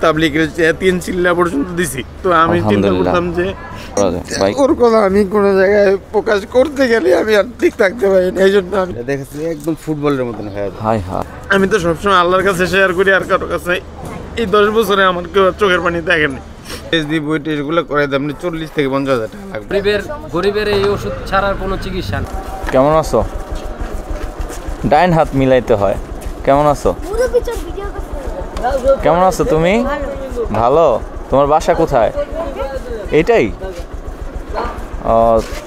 তাবলিগের 3 চিল্লা পর্যন্ত দিছি। তো আমি চিন্তা করতাম যে ওর কথা আমি কোনো জায়গায় প্রকাশ করতে গেলে আমি আর ঠিক থাকতে পারি না, এই জন্য আমি দেখেছি একদম ফুটবলের মতন হয়ে যায়। আমি তো সবসময় আল্লাহর কাছে শেয়ার করি, আর কারোর কাছে এই 10 বছরে আমার কেউ চোখের পানি দেখেনি। বই টেস্টগুলো করে দাম 40 থেকে 50 হাজার টাকা লাগবে। গরিবের এই ওষুধ ছাড়ার কোনো চিকিৎসা নেই। কেমন আছো? ডাইন হাত মিলাইতে হয়। কেমন আছো? কেমন আছো তুমি? ভালো। তোমার বাসা কোথায়? এইটাই?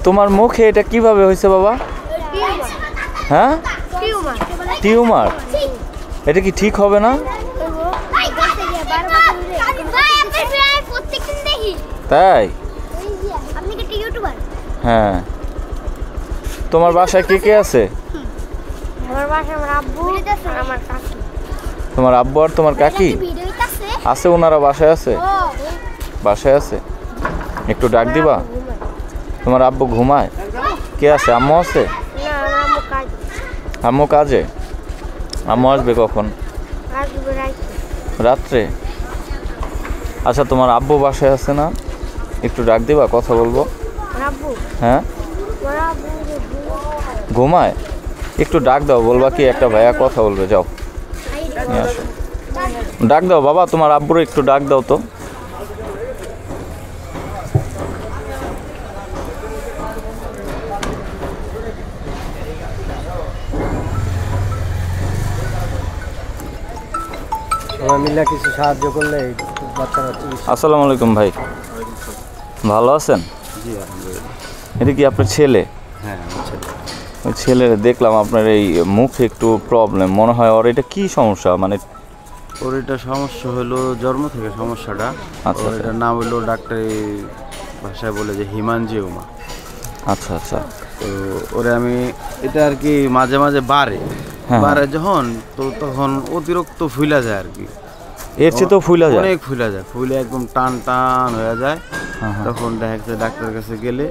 তোমার মুখে এটা কিভাবে হয়েছে বাবা? হ্যাঁ, টিউমার। এটা কি ঠিক হবে না? তাই? হ্যাঁ। তোমার বাসায় কে কে আছে? তোমার আব্বু আর তোমার কাকি আছে? ওনারা বাসায় আছে? বাসায় আছে। একটু ডাক দিবা? তোমার আব্বু ঘুমায়? কে আছে? আম্মু আছে? আম্মু কাজে? আম্মু আসবে কখন? রাত্রে। আচ্ছা, তোমার আব্বু বাসায় আছে না? একটু ডাক দিবা, কথা বলবো। হ্যাঁ, ঘুমায়? একটু ডাক দাও, বলবা কি একটা ভাইয়া কথা বলবে, যাও নিয়ে আসো। ডাক দাও বাবা, তোমার আব্বুর একটু ডাক দাও তো। কিছু সাহায্য করলে। আসসালামু আলাইকুম ভাই, ভালো আছেন? এটা কি আপনার ছেলে? হ্যাঁ, ওই ছেলের দেখলাম আপনার এই মুখে একটু প্রবলেম মনে হয়। ওর এটা কি সমস্যা? মানে ওর এটা সমস্যা হলো জন্ম থেকে সমস্যাটা। আচ্ছা, এটার নাম হলো ডাক্তারি ভাষায় বলে যে হিমানজিওমা। আচ্ছা আচ্ছা। তো ওরে আমি এটা আর কি মাঝে মাঝে বাড়ে যখন, তো তখন অতিরিক্ত ফুলা যায় আর কি। এর চেয়ে তো ফুলা যায়, অনেক ফুলা যায়, ফুলে একদম টান টান হয়ে যায়। তখন দেখা যাচ্ছে ডাক্তারের কাছে গেলে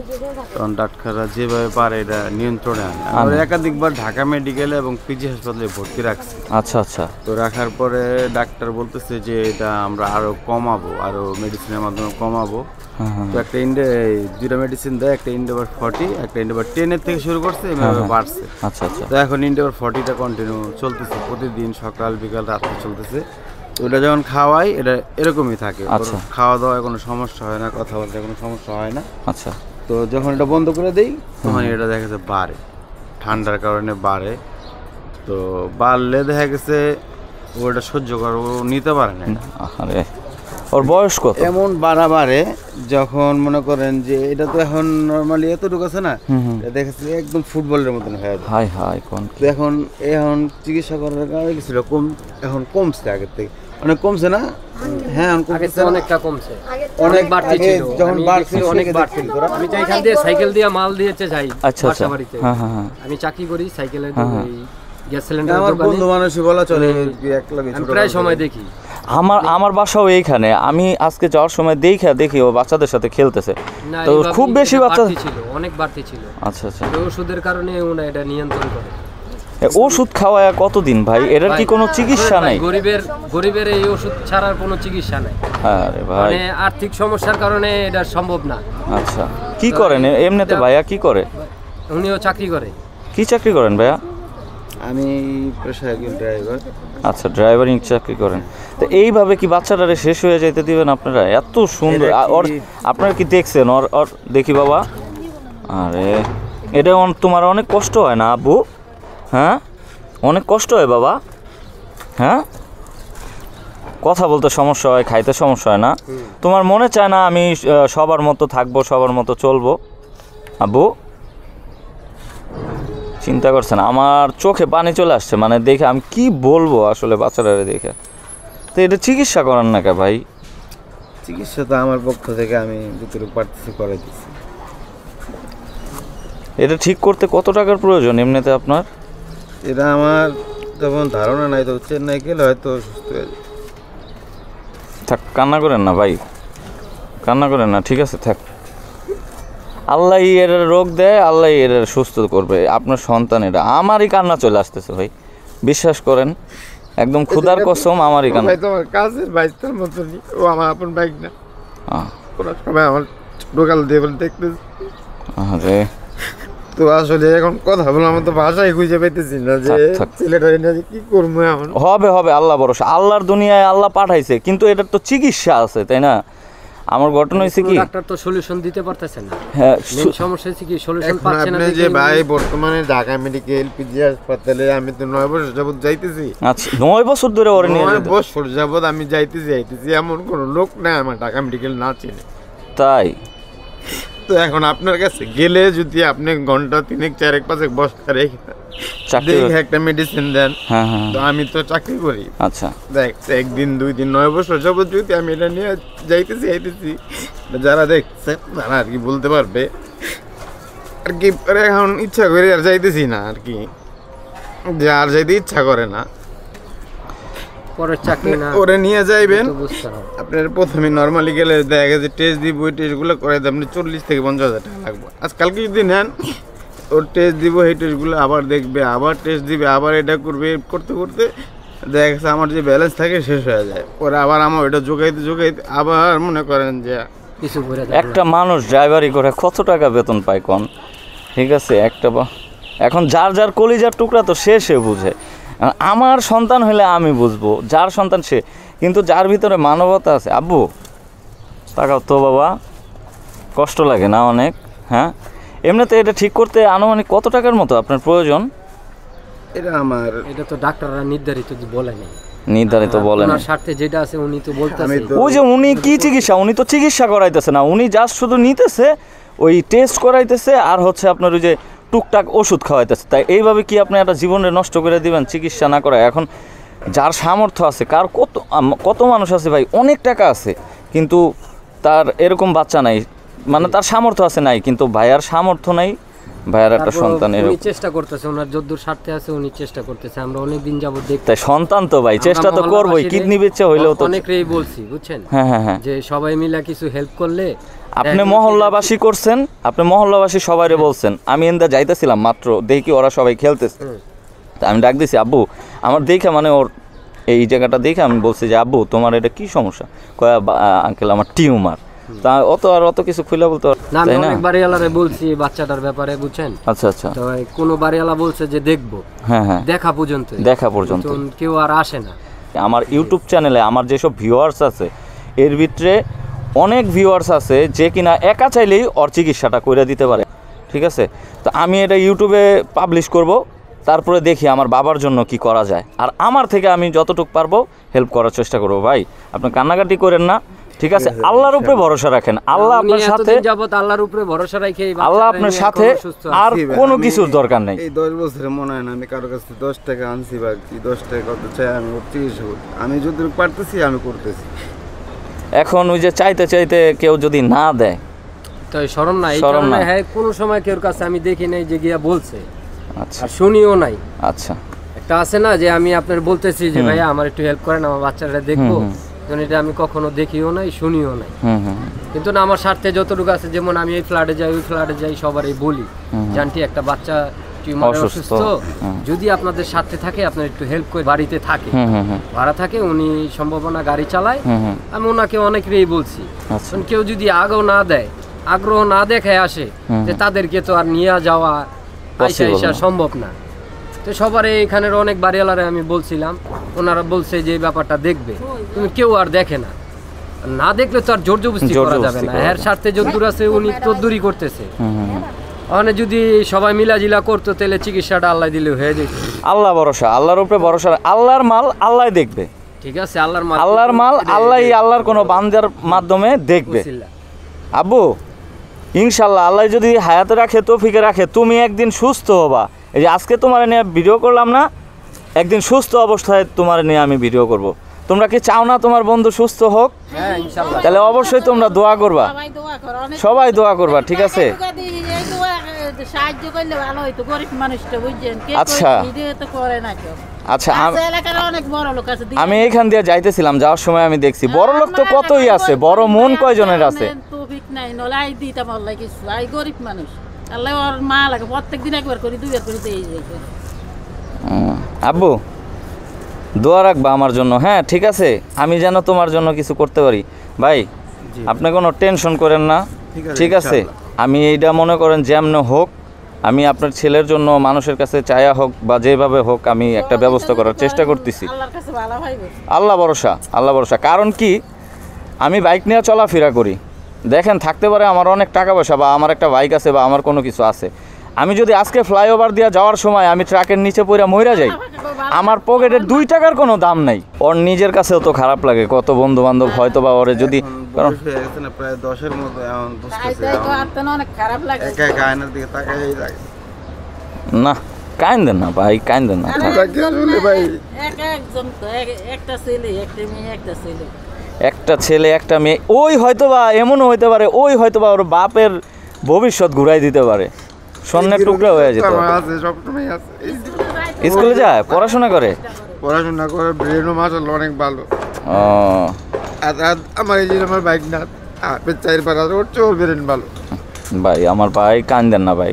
তখন ডাক্তাররা যেভাবে পারে এটা নিয়ন্ত্রণে আনে। আমরা একাধিকবার ঢাকা মেডিকেলে এবং পিজি হাসপাতালে ভর্তি রাখছি। আচ্ছা আচ্ছা। তো রাখার পরে ডাক্তার বলতেছে যে এটা আমরা আরো কমাবো, আরো মেডিসিনের মাধ্যমে কমাবো। তো একটা দুইটা মেডিসিন দেয়, একটা ইন্ডোভার 40, একটা ইন্ডোভার 10 এর থেকে শুরু করছে, এভাবে বাড়ছে। আচ্ছা আচ্ছা। তো এখন ইন্ডোভার 40টা কন্টিনিউ চলতেছে, প্রতিদিন সকাল বিকাল রাত্রে চলতেছে। ওটা যখন খাওয়াই এটা এরকমই থাকে। খাওয়া দাওয়ায় কোনো সমস্যা হয় না, কথা বলতে কোনো সমস্যা হয় না। আচ্ছা। তো যখন এটা বন্ধ করে দেই তখন এটা দেখা যাচ্ছে বাড়ে, ঠান্ডার কারণে বাড়ে। তো বাড়লে দেখা গেছে ওটা সহ্য করে, ও নিতে পারে না। আরে ওর বয়স কত? এমন বাড়ে যখন মনে করেন যে এটা তো এখন নর্মালি এতটুকু আছে না, দেখেছি একদম ফুটবলের মতন হয়ে যায়। হাই হাই কোন এখন চিকিৎসা করার কারণে কিছুটা কম, এখন কমছে আগের থেকে, অনেক কমছে না? হ্যাঁ, অনেকটা কমছে, অনেক বাড়তি ছিল। যখন বাড়ছিল অনেক বাড়তি। আমি তো এখান দিয়ে সাইকেল দিয়ে মাল দিয়েছে যাই। আচ্ছা আচ্ছা। হ্যাঁ হ্যাঁ, আমি চাকরি করি সাইকেলে, গ্যাস সিলিন্ডার আমার বন্ধু মানুষই বলা চলে, প্রায় সময় দেখি। আমার বাসাও এইখানে। আমি আজকে যাওয়ার সময় দেখি ও বাচ্চাদের সাথে খেলতেছে। তো খুব বেশি বাচ্চা ছিল, অনেক বাড়তি ছিল। আচ্ছা আচ্ছা। ওষুধের কারণে ওরা এটা নিয়ন্ত্রণ করে। ওষুধ খাওয়ায় কতদিন ভাই? এটার কি কোনো চিকিৎসা নাই? গরিবের এই ওষুধ ছাড়ার কোনো চিকিৎসা নাই। আরে ভাই, মানে আর্থিক সমস্যার কারণে এটা সম্ভব না। আচ্ছা, কি করেন এমনিতে ভাইয়া? কি করে? উনিও চাকরি করে। কি চাকরি করেন ভাইয়া? আমি পেশায় ড্রাইভার। আচ্ছা, ড্রাইভারিং চাকরি করেন। তো এইভাবে কি বাচ্চাটারে শেষ হয়ে যাইতে দিবেন আপনারা? এত সুন্দর। আপনারা কি দেখছেন ওর? দেখি বাবা। আরে এটা তোমার অনেক কষ্ট হয় না আব্বু? হ্যাঁ, অনেক কষ্ট হয় বাবা। হ্যাঁ, কথা বলতে সমস্যা হয়, খাইতে সমস্যা হয় না? তোমার মনে চায় না আমি সবার মতো থাকবো, সবার মতো চলবো? আব্বু চিন্তা করছেন? আমার চোখে পানি চলে আসছে, মানে দেখে আমি কি বলবো আসলে বাচ্চাটারে দেখে। তো এটা চিকিৎসা করান না কে ভাই? চিকিৎসা তো আমার পক্ষ থেকে আমি যতটুকু পারতেছি করে দিচ্ছি। এটা ঠিক করতে কত টাকার প্রয়োজন এমনিতে আপনার? এটা আমার তেমন ধারণা নাই, তো চেন্নাই গেলে হয়তো সুস্থ হয়ে যাবে। থাক, কান্না করেন না ভাই, কান্না করেন না, ঠিক আছে থাক। আল্লাহ এর রোগ দেয়, আল্লাহ এর সুস্থ করবে। আপনার সন্তান, এটা আমারই কান্না চলে আসতেছে ভাই, বিশ্বাস করেন। একদম খুদার কসম আমার এখানে ভাই তোমার কাজের বাইকটার মতনই, ও আমার আপন বাইক না। কোনো সময় আমার ছোটকাল দিয়ে বলে দেখতেছি। আরে তো আসলে এখন কথা বলার মতো ভাষাই খুঁজে পাইতেছি না যে ছেলেটা কি করবো এখন। হবে হবে, আল্লাহ ভরসা, আল্লাহর দুনিয়ায় আল্লাহ পাঠাইছে, কিন্তু এটার তো চিকিৎসা আছে তাই না? আমার ঘটনা হয়েছে কি, ডাক্তার তো সলিউশন দিতে পারতেছে না। হ্যাঁ, মেইন সমস্যা হচ্ছে কি সলিউশন পাচ্ছে না। আপনি যে ভাই বর্তমানে ঢাকা মেডিকেল পিজি হাসপাতালে আমি তো 9 বছর যাবত যাইতেছি। আচ্ছা 9 বছর ধরে ওরে নিয়ে 9 বছর যাবত আমি যাইতেছি এমন কোনো লোক নাই আমার ঢাকা মেডিকেল না চিনে। তাই তো এখন আপনার কাছে গেলে যদি আপনি ঘন্টা 3-4-5 বসতে রেখে চাকরি দেখে একটা মেডিসিন দেন, হ্যাঁ হ্যাঁ তো আমি তো চাকরি করি। আচ্ছা দেখ 1 দিন 2 দিন 9 বছর যাবত যদি আমি এটা নিয়ে যাইতেছি যারা দেখছে তারা আর কি বলতে পারবে আর কি। এখন ইচ্ছা করে আর যাইতেছি না আর কি, যে আর যাইতে ইচ্ছা করে না। পরের চাকরি না ওরে নিয়ে যাইবেন বুঝতে হবে। আপনার প্রথমে নর্মালি গেলে দেখা গেছে টেস্ট দিব, ওই টেস্টগুলো করে আপনি 40,000-50,000 টাকা লাগবে। আজকালকে যদি নেন ওর টেস্ট দিব, এই টেস্টগুলো আবার দেখবে, আবার টেস্ট দিবে, আবার এটা করবে, করতে করতে দেখা গেছে আমার যে ব্যালেন্স থাকে শেষ হয়ে যায়। পরে আবার আমার ওইটা যোগাইতে আবার মনে করেন যে কিছু করে একটা মানুষ ড্রাইভারি করে কত টাকা বেতন পায় কোন, ঠিক আছে? এখন যার যার কলিজার টুকরা তো সে বুঝে। আমার সন্তান হলে আমি বুঝবো, যার সন্তান সে, কিন্তু যার ভিতরে মানবতা আছে। আব্বু তাকাও তো বাবা, কষ্ট লাগে না অনেক? হ্যাঁ, এমনিতে এটা ঠিক করতে আনুমানিক কত টাকার মতো আপনার প্রয়োজন? এটা তো ডাক্তাররা নির্ধারিত বলে নাই, নির্ধারিত বলেন ওনার স্বার্থে যেটা আছে উনি তো বলতেছে। ওই যে উনি কি চিকিৎসা, উনি তো চিকিৎসা করাইতেছে না, উনি জাস্ট শুধু নিতেছে, ওই টেস্ট করাইতেছে, আর হচ্ছে আপনার ওই যে টুকটাক ওষুধ খাওয়াইতেছে। তাই এইভাবে কি আপনি একটা জীবনে নষ্ট করে দিবেন চিকিৎসা না করা? এখন যার সামর্থ্য আছে, কার কত মানুষ আছে ভাই, অনেক টাকা আছে কিন্তু তার এরকম বাচ্চা নাই, মানে তার সামর্থ্য আছে নাই, কিন্তু ভাইয়ার সামর্থ্য নাই, ভাইয়ার একটা সন্তান উনি চেষ্টা করতেছে, ওনার যদ্দূর স্বার্থে আছে উনি চেষ্টা করতেছে। আমরা অনেক দিন যাবত দেখতে, তাই সন্তান তো ভাই চেষ্টা তো করবোই, কিডনি বেচে হইলেও তো অনেকেই বলছি বুঝছেন। হ্যাঁ হ্যাঁ হ্যাঁ, যে সবাই মিলে কিছু হেল্প করলে। আপনি মহল্লাবাসী করছেন, আপনি মহল্লাবাসী সবাইরে বলছেন। আমি এন্দা যাইতেছিলাম মাত্র, দেখি ওরা সবাই খেলতেছে, তা আমি ডাক দিছি আব্বু আমার দেখে, মানে ওর এই জায়গাটা দেখে আমি বলছি যে আব্বু তোমার এটা কি সমস্যা? কয় আঙ্কেল আমার টিউমার। তা অত কিছু খুলে বলতে না, আমি অনেক বাড়িওয়ালারে বলছি বাচ্চাটার ব্যাপারে বুঝছেন। আচ্ছা আচ্ছা, তো কোনো বাড়িওয়ালা বলছে যে দেখবো, হ্যাঁ হ্যাঁ, দেখা পর্যন্ত কেউ আর আসে না। আমার ইউটিউব চ্যানেলে আমার যেসব ভিউয়ার্স আছে এর ভিতরে অনেক ভিউয়ার্স আছে যে কিনা একা চাইলেই ওর চিকিৎসাটা করে দিতে পারে, ঠিক আছে? তো আমি এটা ইউটিউবে পাবলিশ করব, তারপরে দেখি আমার বাবার জন্য কি করা যায়, আর আমার থেকে আমি যতটুকু পারবো হেল্প করার চেষ্টা করব। ভাই আপনি কান্নাকাটি করেন না, ঠিক আছে? আল্লাহর উপরে ভরসা রাখেন, আল্লাহ আপনার সাথে, আল্লাহর উপরে ভরসা রাখে, আল্লাহ আপনার সাথে, আর কোনো কিছুর দরকার নেই। এই 10 বছরে মনে হয় না আমি কারোর কাছে 10 টাকা আনছি বা কি 10 টাকা কত চাই আমি চিকিৎসা করি। আমি যতটুকু পারতেছি আমি করতেছি। এখন ওই যে চাইতে চাইতে কেউ যদি না দেয় তো শরম না, এই কারণে হ্যাঁ কোনো সময় কেউর কাছে আমি দেখি নাই যে গিয়া বলছে, আচ্ছা আর শুনিও নাই। আচ্ছা, একটা আছে না যে আমি আপনার বলতেছি যে ভাইয়া আমার একটু হেল্প করেন, আমার বাচ্চাটা দেখবো, এটা আমি কখনো দেখিও নাই শুনিও নাই। কিন্তু না, আমার স্বার্থে যতটুকু আছে, যেমন আমি এই ফ্ল্যাটে যাই ওই ফ্ল্যাটে যাই সবারই বলি জানটি একটা বাচ্চা টিউমারে অসুস্থ, যদি আপনাদের স্বার্থে থাকে আপনার একটু হেল্প করে, বাড়িতে থাকে ভাড়া থাকে, উনি সম্ভাবনা গাড়ি চালায়, আমি ওনাকে অনেকেরই বলছি। কেউ যদি আগ্রহ না দেখায় আসে, যে তাদেরকে তো আর নিয়ে যাওয়া আইসা সম্ভব না। তো সবার এখানের অনেক বাড়িওয়ালারে আমি বলছিলাম, ওনারা বলছে যে এই ব্যাপারটা দেখবে, তুমি কেউ আর দেখে না, না দেখলে তো আর জোর জবরদস্তি করা যাবে না। এর স্বার্থে যদ্দূর আছে উনি তদ্দূরই করতেছে। ওখানে যদি সবাই মিলাজিলা করতো তাহলে চিকিৎসাটা আল্লাহ দিলে হয়ে যেত। আল্লাহ ভরসা, আল্লাহর উপরে ভরসা, আল্লাহর মাল আল্লাহ দেখবে, ঠিক আছে? আল্লাহর মাল আল্লাহই আল্লাহর কোনো বান্দার মাধ্যমে দেখবে। আব্বু ইনশাল্লাহ আল্লাহ যদি হায়াতে রাখে, তৌফিকে রাখে, তুমি একদিন সুস্থ হবা। এই যে আজকে তোমার নিয়ে ভিডিও করলাম না, একদিন সুস্থ অবস্থায় তোমার নিয়ে আমি ভিডিও করব। তোমরা কি চাও না তোমার বন্ধু সুস্থ হোক? হ্যাঁ ইনশাআল্লাহ। তাহলে অবশ্যই তোমরা দোয়া করবা, সবাই দোয়া করবা, ঠিক আছে? আচ্ছা আচ্ছা, আমি এইখান দিয়ে যাইতেছিলাম, যাওয়ার সময় আমি দেখছি বড় লোক তো কতই আছে, বড় মন কয়জনের আছে। আব্বু দোয়া রাখবা আমার জন্য, হ্যাঁ ঠিক আছে, আমি যেন তোমার জন্য কিছু করতে পারি। ভাই আপনি কোনো টেনশন করেন না, ঠিক আছে? আমি এইটা মনে করেন যেমন হোক, আমি আপনার ছেলের জন্য মানুষের কাছে চায়া হোক বা যেভাবে হোক আমি একটা ব্যবস্থা করার চেষ্টা করতেছি। আল্লাহ ভরসা। কারণ কি, আমি বাইক নিয়ে চলাফেরা করি, দেখেন থাকতে পারে আমার অনেক টাকা পয়সা বা আমার একটা বাইক আছে বা আমার কোনো কিছু আছে, আমি যদি আজকে ফ্লাইওভার দিয়ে যাওয়ার সময় আমি ট্রাকের নিচে পড়ে মইরা যাই, আমার পকেটের 2 টাকার কোনো দাম নাই। ওর নিজের কাছেও তো খারাপ লাগে, কত বন্ধু বান্ধব হয়তো বা ওরে যদি কারণ প্রায় 10-এর মতো এমন না কাইন্দেন না ভাই, কাইন্দেন না। একটা ছেলে একটা মেয়ে, ওই হয়তোবা এমনও হইতে পারে, ওই হয়তোবা ওর বাপের ভবিষ্যৎ ঘুরাই দিতে পারে, স্বর্ণের টুকরা হয়ে যেতে পারে। স্কুলে যায়, পড়াশোনা করে, ব্রেনও মাসাল অনেক ভালো। আমার এই যে আমার বাইক না ওর ব্রেন ভালো। ভাই আমার ভাই কান্দেন না ভাই,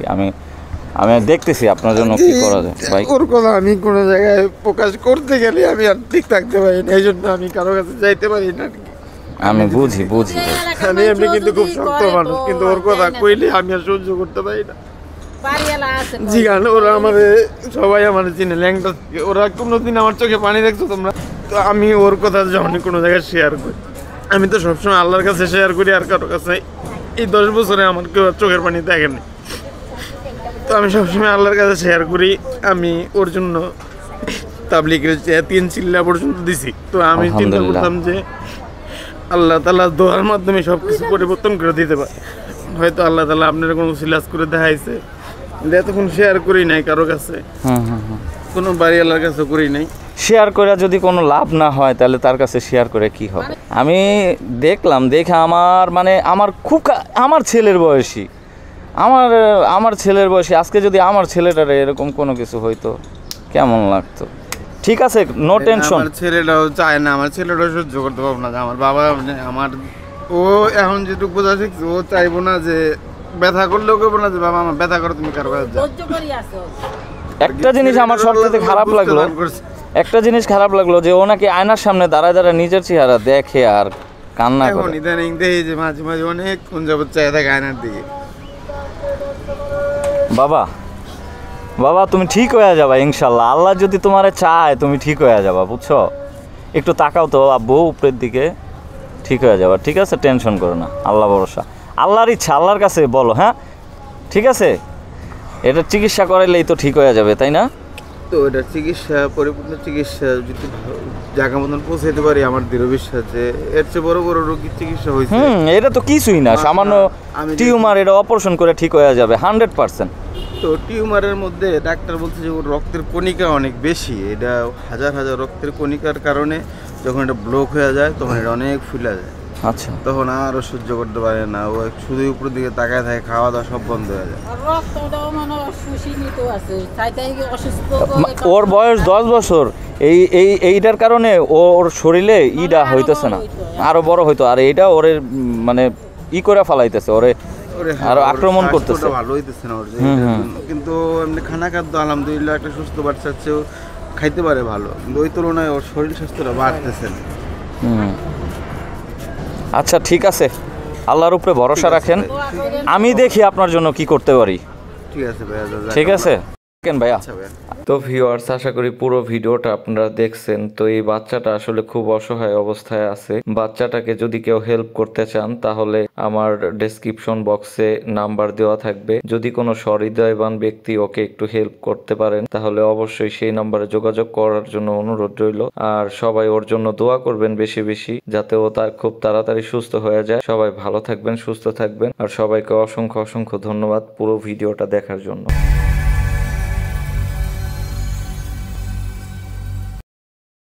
আমি দেখতেছি আপনার জন্য কি করা যায় ভাই। ওর কথা আমি কোনো জায়গায় প্রকাশ করতে গেলে আমি আর ঠিক থাকতে পারি না, এই জন্য আমি কারো কাছে যাইতে পারি না। আমি বুঝি আমি এমনি কিন্তু খুব শক্ত মানুষ, কিন্তু ওর কথা কইলে আমি আর সহ্য করতে পারি না। জিগান ওরা আমার সবাই আমার চিনে ল্যাংটা, ওরা কোনোদিন আমার চোখে পানি দেখছো তোমরা? তো আমি ওর কথা যখন কোনো জায়গায় শেয়ার করি, আমি তো সবসময় আল্লাহর কাছে শেয়ার করি, আর কারোর কাছে। এই 10 বছরে আমার কেউ চোখের পানি দেখেনি, তো আমি সবসময় আল্লাহর কাছে শেয়ার করি। আমি ওর জন্য তাবলিগের 3 চিল্লা পর্যন্ত দিছি। তো আমি চিন্তা করতাম যে আল্লাহ তাআলা দোয়ার মাধ্যমে সব কিছু পরিবর্তন করে দিতে পারে। হয়তো আল্লাহ তাআলা আপনার কোনো সিলাস করে দেখাইছে, এতক্ষণ শেয়ার করি নাই কারো কাছে, কোনো বাড়ি আল্লাহর কাছে করি নাই। শেয়ার করে যদি কোনো লাভ না হয় তাহলে তার কাছে শেয়ার করে কি হবে? আমি দেখে আমার খুব আমার ছেলের বয়সী, আমার ছেলের বয়সী আজকে যদি আমার ছেলেটার এরকম কোনো কিছু হইতো কেমন লাগতো? ঠিক আছে, নো টেনশন। আমার ছেলেটাও চায় না, আমার ছেলেটাও সহ্য করতে পারবো না যে আমার বাবা, আমার ও এখন যেটুকু বোঝা শিখছে, ও চাইবো না যে ব্যথা করলেও করবো না যে বাবা আমার ব্যথা করো, তুমি কারো কাছে যাও। একটা জিনিস আমার সবথেকে খারাপ লাগলো যে ও নাকি আয়নার সামনে দাঁড়ায় নিজের চেহারা দেখে আর কান্না করে। এখন ইদানিং দেখি যে মাঝে মাঝে অনেক কোন যাবত চাই থাকে আয়নার দিকে। বাবা তুমি ঠিক হয়ে যাবা ইনশাল্লাহ, আল্লাহ যদি তোমারে চায় তুমি ঠিক হয়ে যাবা, বুঝছো? একটু তাকাও তো আব্বু উপরের দিকে, ঠিক হয়ে যাবা, ঠিক আছে? টেনশন করো না, আল্লাহ ভরসা, আল্লাহর ইচ্ছা, আল্লাহর কাছে বলো, হ্যাঁ ঠিক আছে? এটা চিকিৎসা করাইলেই তো ঠিক হয়ে যাবে, তাই না? তো এটা চিকিৎসা, পরিপূর্ণ চিকিৎসা যদি জায়গা মতন পৌঁছাইতে পারি, আমার দৃঢ় বিশ্বাস যে এর চেয়ে বড় বড় রোগীর চিকিৎসা হয়েছে। এটা তো কিছুই না, সামান্য টিউমার, এটা অপারেশন করে ঠিক হয়ে যাবে 100%। তো টিউমারের মধ্যে ডাক্তার বলছে যে ওর রক্তের কণিকা অনেক বেশি, এটা হাজার হাজার রক্তের কণিকার কারণে যখন এটা ব্লক হয়ে যায় তখন এটা অনেক ফুলে যায়। আচ্ছা, তখন আরও সহ্য করতে পারে না, ও শুধু উপরের দিকে তাকায় থাকে, খাওয়া দাওয়া সব বন্ধ হয়ে যায়। ওর বয়স 10 বছর, এইটার কারণে ওর শরীরে ইডা হইতেছে না, আরো বড় হইতো, আর এইটা ওরে মানে করে ফালাইতেছে, ওরে আরো আক্রমণ করতেছে, ভালো হইতেছে না ওর। কিন্তু এমনি খানা খাদ্য আলহামদুলিল্লাহ একটা সুস্থ বাচ্চার চেয়েও খাইতে পারে ভালো, কিন্তু ওই তুলনায় ওর শরীর স্বাস্থ্যটা বাড়তেছে না। আচ্ছা ঠিক আছে, আল্লাহর উপরে ভরসা রাখেন, আমি দেখি আপনার জন্য কি করতে পারি। ঠিক আছে ভাইয়া, ঠিক আছে ভাইয়া। আচ্ছা ভাইয়া। তো ভিউয়ার্স, আশা করি পুরো ভিডিওটা আপনারা দেখছেন। তো এই বাচ্চাটা আসলে খুব অসহায় অবস্থায় আছে। বাচ্চাটাকে যদি কেউ হেল্প করতে চান তাহলে আমার ডেসক্রিপশন বক্সে নাম্বার দেওয়া থাকবে। যদি কোনো সহৃদয়বান ব্যক্তি ওকে একটু হেল্প করতে পারেন তাহলে অবশ্যই সেই নাম্বারে যোগাযোগ করার জন্য অনুরোধ রইল। আর সবাই ওর জন্য দোয়া করবেন বেশি বেশি, যাতে ও তার খুব তাড়াতাড়ি সুস্থ হয়ে যায়। সবাই ভালো থাকবেন, সুস্থ থাকবেন, আর সবাইকে অসংখ্য অসংখ্য ধন্যবাদ পুরো ভিডিওটা দেখার জন্য।